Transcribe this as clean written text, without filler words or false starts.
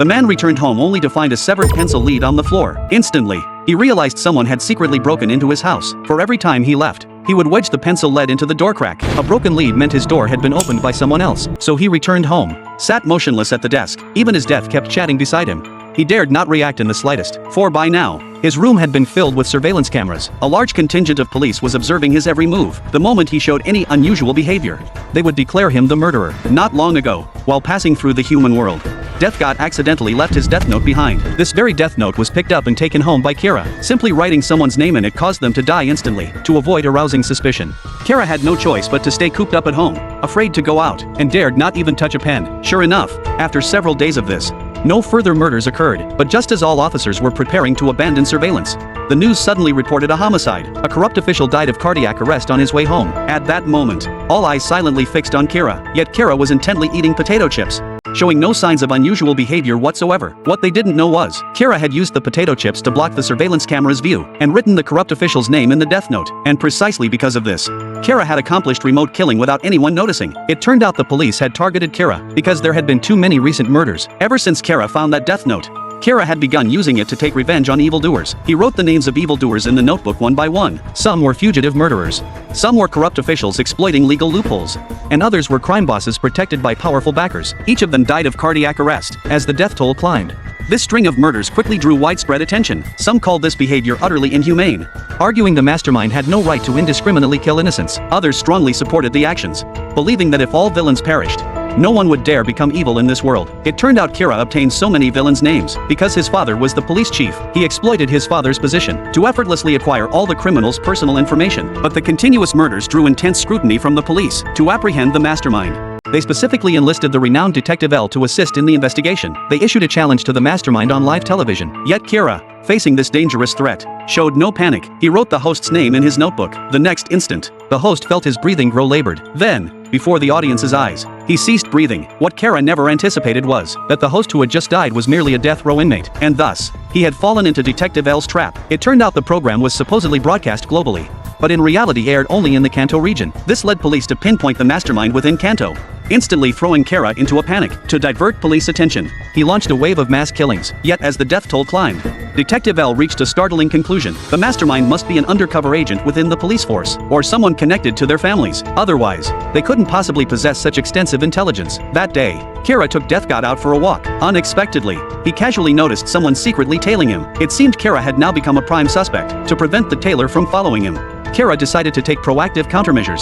The man returned home only to find a severed pencil lead on the floor. Instantly, he realized someone had secretly broken into his house. For every time he left, he would wedge the pencil lead into the door crack. A broken lead meant his door had been opened by someone else. So he returned home, sat motionless at the desk. Even his death kept chatting beside him. He dared not react in the slightest, for by now, his room had been filled with surveillance cameras. A large contingent of police was observing his every move. The moment he showed any unusual behavior, they would declare him the murderer. Not long ago, while passing through the human world, Death God accidentally left his death note behind. This very death note was picked up and taken home by Kira. Simply writing someone's name in it caused them to die instantly, to avoid arousing suspicion. Kira had no choice but to stay cooped up at home, afraid to go out, and dared not even touch a pen. Sure enough, after several days of this, no further murders occurred. But just as all officers were preparing to abandon surveillance, the news suddenly reported a homicide. A corrupt official died of cardiac arrest on his way home. At that moment, all eyes silently fixed on Kira. Yet Kira was intently eating potato chips, showing no signs of unusual behavior whatsoever. What they didn't know was, Kira had used the potato chips to block the surveillance camera's view, and written the corrupt official's name in the death note. And precisely because of this, Kira had accomplished remote killing without anyone noticing. It turned out the police had targeted Kira because there had been too many recent murders. Ever since Kira found that death note, Kira had begun using it to take revenge on evildoers. He wrote the names of evildoers in the notebook one by one. Some were fugitive murderers. Some were corrupt officials exploiting legal loopholes. And others were crime bosses protected by powerful backers. Each of them died of cardiac arrest as the death toll climbed. This string of murders quickly drew widespread attention. Some called this behavior utterly inhumane, arguing the mastermind had no right to indiscriminately kill innocents. Others strongly supported the actions, believing that if all villains perished, no one would dare become evil in this world. It turned out Kira obtained so many villains' names because his father was the police chief. He exploited his father's position to effortlessly acquire all the criminals' personal information. But the continuous murders drew intense scrutiny from the police to apprehend the mastermind. They specifically enlisted the renowned Detective L to assist in the investigation. They issued a challenge to the mastermind on live television. Yet Kira, facing this dangerous threat, showed no panic. He wrote the host's name in his notebook. The next instant, the host felt his breathing grow labored. Then, before the audience's eyes, he ceased breathing. What Kara never anticipated was that the host who had just died was merely a death row inmate, and thus, he had fallen into Detective L's trap. It turned out the program was supposedly broadcast globally, but in reality aired only in the Kanto region. This led police to pinpoint the mastermind within Kanto, instantly throwing Kara into a panic. To divert police attention, he launched a wave of mass killings. Yet as the death toll climbed, Detective L reached a startling conclusion. The mastermind must be an undercover agent within the police force, or someone connected to their families. Otherwise, they couldn't possibly possess such extensive intelligence. That day, Kira took Death God out for a walk. Unexpectedly, he casually noticed someone secretly tailing him. It seemed Kira had now become a prime suspect. To prevent the tailer from following him, Kira decided to take proactive countermeasures.